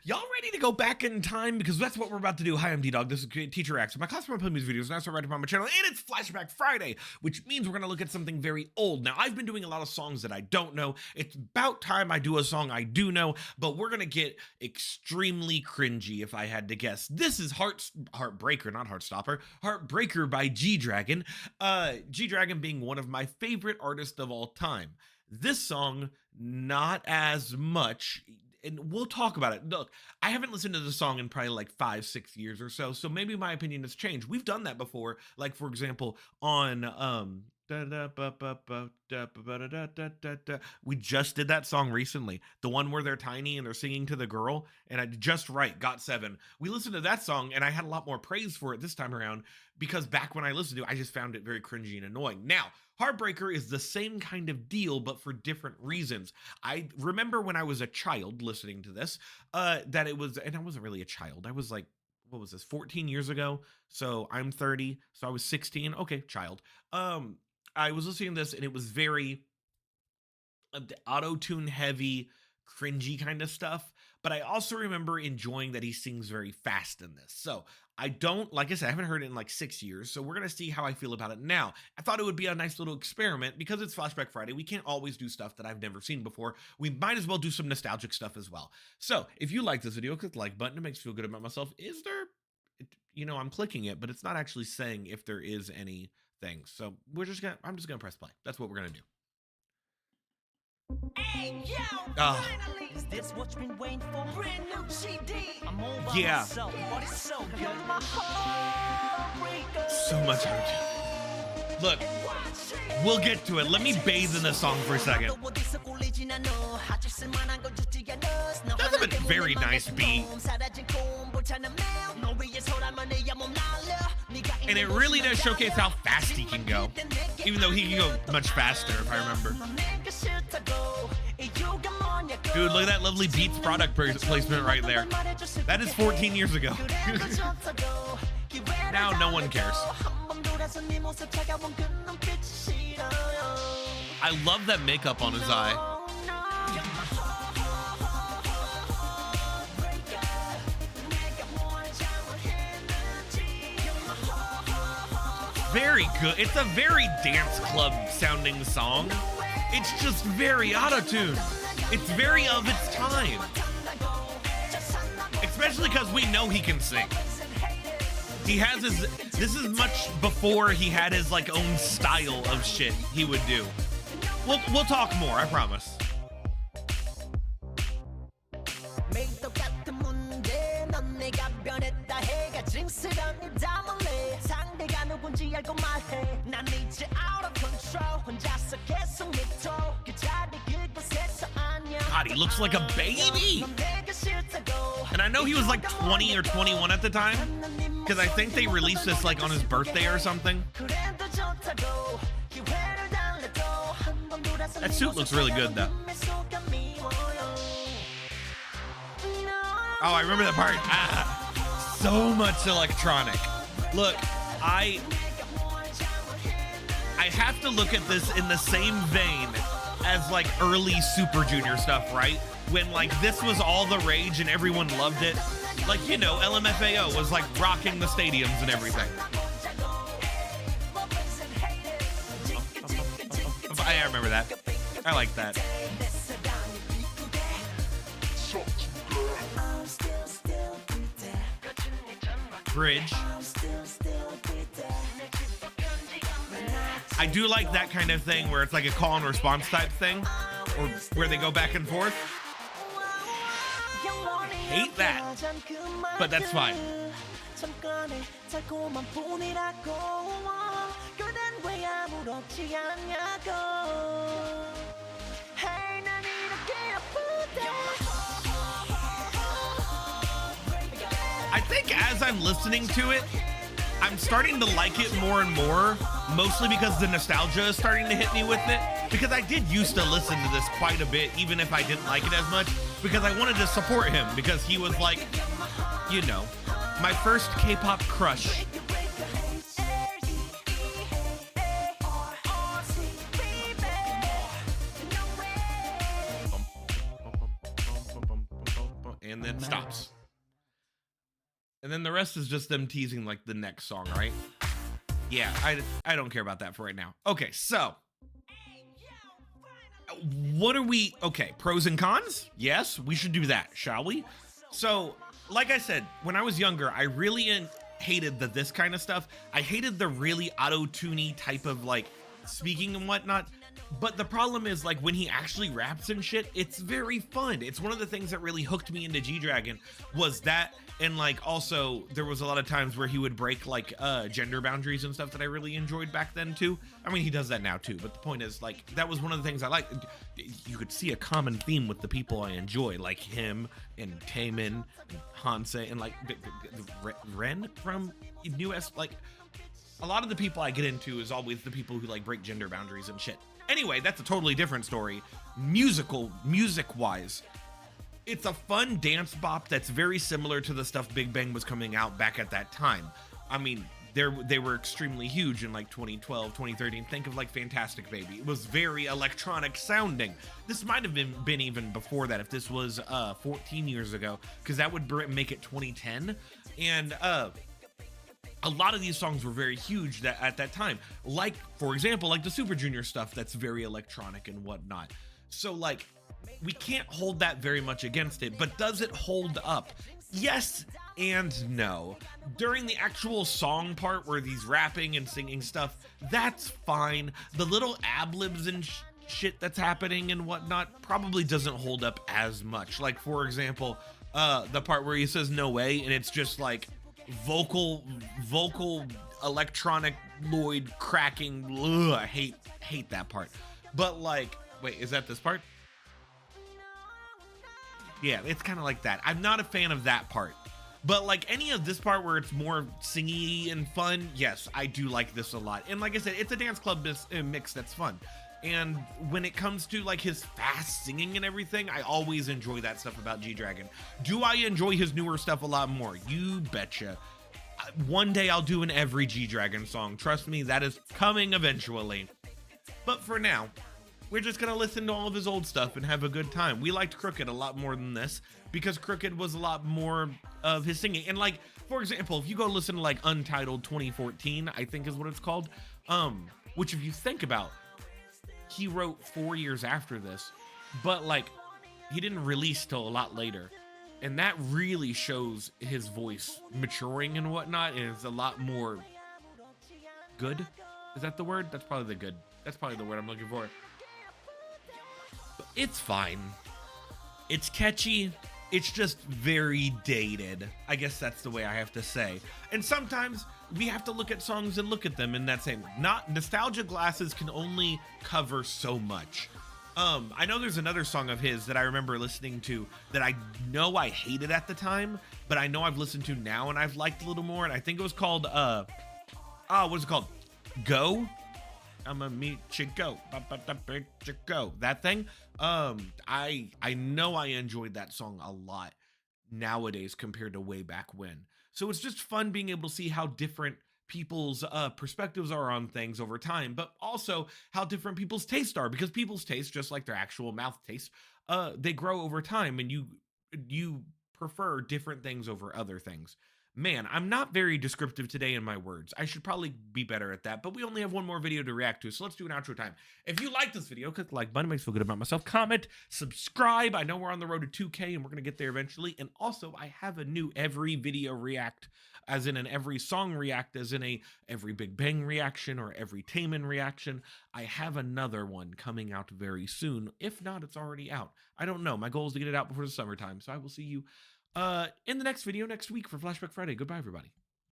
Y'all ready to go back in time? Because that's what we're about to do. Hi, I'm Ddog. This is Teacher X. My class play music videos, and I start right up on my channel, and it's Flashback Friday, which means we're going to look at something very old. Now, I've been doing a lot of songs that I don't know. It's about time I do a song I do know, but we're going to get extremely cringy if I had to guess. This is Heartbreaker, not Heartstopper. Heartbreaker by G-Dragon. G-Dragon being one of my favorite artists of all time. This song, not as much, and we'll talk about it. Look, I haven't listened to the song in probably like 5-6 years or so, so maybe my opinion has changed. We've done that before, like for example, on we just did that song recently, the one where they're tiny and they're singing to the girl, and I just got 7. We listened to that song and I had a lot more praise for it this time around, because back when I listened to it, I just found it very cringy and annoying. Now, Heartbreaker is the same kind of deal, but for different reasons. I remember when I was a child listening to this, that it was, and I wasn't really a child. I was like, what was this, 14 years ago? So I'm 30, so I was 16. Okay, child. I was listening to this, and it was very auto-tune heavy, cringy kind of stuff. But I also remember enjoying that he sings very fast in this. So I don't, like I said, I haven't heard it in like 6 years. So we're going to see how I feel about it now. I thought it would be a nice little experiment because it's Flashback Friday. We can't always do stuff that I've never seen before. We might as well do some nostalgic stuff as well. So if you like this video, click the like button. It makes me feel good about myself. Is there, you know, I'm clicking it, but it's not actually saying if there is anything. So I'm just going to press play. That's what we're going to do. Hey, yo, finally. Is this what you've been waiting for? Brand new CD. I'm all by myself, but it's so good. So much energy. Look, we'll get to it. Let me bathe in the song for a second. That's a very nice beat. And it really does showcase how fast he can go. Even though he can go much faster, if I remember. Dude, look at that lovely Beats product placement right there. That is 14 years ago. Now no one cares. I love that makeup on his eye. Very good. It's a very dance club sounding song. It's just very auto-tuned. It's very of its time. Especially because we know he can sing. He has his, this is much before he had his like own style of shit he would do. We'll talk more, I promise. God, he looks like a baby. And I know he was like 20 or 21 at the time, because I think they released this like on his birthday or something. That suit looks really good though. Oh, I remember that part. Ah, so much electronic. Look, I have to look at this in the same vein as like early Super Junior stuff, right? When like this was all the rage and everyone loved it. Like, you know, LMFAO was like rocking the stadiums and everything. I remember that. I like that. Bridge. I do like that kind of thing where it's like a call and response type thing, or where they go back and forth. Hate that, but that's fine. I think as I'm listening to it, I'm starting to like it more and more, mostly because the nostalgia is starting to hit me with it. Because I did used to listen to this quite a bit, even if I didn't like it as much, because I wanted to support him, because he was like, you know, my first K-pop crush. stops. And then the rest is just them teasing like the next song, right? Yeah, I don't care about that for right now. Okay, so what are we, okay, pros and cons? Yes, we should do that, shall we? So, like I said, when I was younger, I really hated this kind of stuff. I hated the really auto-tuney type of like speaking and whatnot. But the problem is, like, when he actually raps and shit, it's very fun. It's one of the things that really hooked me into G-Dragon was that, and like also there was a lot of times where he would break like gender boundaries and stuff that I really enjoyed back then too. I mean, he does that now too, but the point is, like, that was one of the things I liked. You could see a common theme with the people I enjoy, like him and Taemin and Hanse and like Ren from US. Like, a lot of the people I get into is always the people who like break gender boundaries and shit. Anyway, that's a totally different story. Music-wise, it's a fun dance bop that's very similar to the stuff Big Bang was coming out back at that time. I mean, they were extremely huge in like 2012, 2013. Think of like Fantastic Baby. It was very electronic sounding. This might have been even before that if this was 14 years ago, because that would make it 2010. And a lot of these songs were very huge at that time. Like, for example, like the Super Junior stuff that's very electronic and whatnot. So, like, we can't hold that very much against it, but does it hold up? Yes and no. During the actual song part where he's rapping and singing stuff, that's fine. The little ad-libs and shit that's happening and whatnot probably doesn't hold up as much. Like, for example, the part where he says no way, and it's just like vocal electronic Lloyd cracking. Ugh, I hate that part. But like, wait, is that this part? Yeah, it's kind of like that. I'm not a fan of that part. But like any of this part where it's more singy and fun, yes, I do like this a lot. And like I said, it's a dance club mix that's fun. And when it comes to like his fast singing and everything, I always enjoy that stuff about G-Dragon. Do I enjoy his newer stuff a lot more? You betcha. One day I'll do an every G-Dragon song. Trust me, that is coming eventually. But for now, we're just gonna listen to all of his old stuff and have a good time. We liked Crooked a lot more than this because Crooked was a lot more of his singing. And like, for example, if you go listen to like Untitled 2014, I think is what it's called, which if you think about, he wrote 4 years after this, but like he didn't release till a lot later. And that really shows his voice maturing and whatnot, and it's a lot more good. Is that the word? That's probably the word I'm looking for. But it's fine. It's catchy. It's just very dated. I guess that's the way I have to say. And sometimes we have to look at songs and look at them in that same, not nostalgia glasses can only cover so much. I know there's another song of his that I remember listening to that I know I hated at the time, but I know I've listened to now and I've liked a little more. And I think it was called, what is it called? Go? I'ma meet you go. Go. That thing. I know I enjoyed that song a lot nowadays compared to way back when. So it's just fun being able to see how different people's perspectives are on things over time, but also how different people's tastes are, because people's tastes, just like their actual mouth taste, they grow over time, and you prefer different things over other things. Man, I'm not very descriptive today in my words. I should probably be better at that, but we only have one more video to react to, so let's do an outro time. If you like this video, click the like button, makes me feel good about myself. Comment, subscribe. I know we're on the road to 2K, and we're going to get there eventually. And also, I have a new every video react, as in an every song react, as in a every Big Bang reaction or every Taemin reaction. I have another one coming out very soon. If not, it's already out. I don't know. My goal is to get it out before the summertime, so I will see you in the next video next week for Flashback Friday. Goodbye, everybody.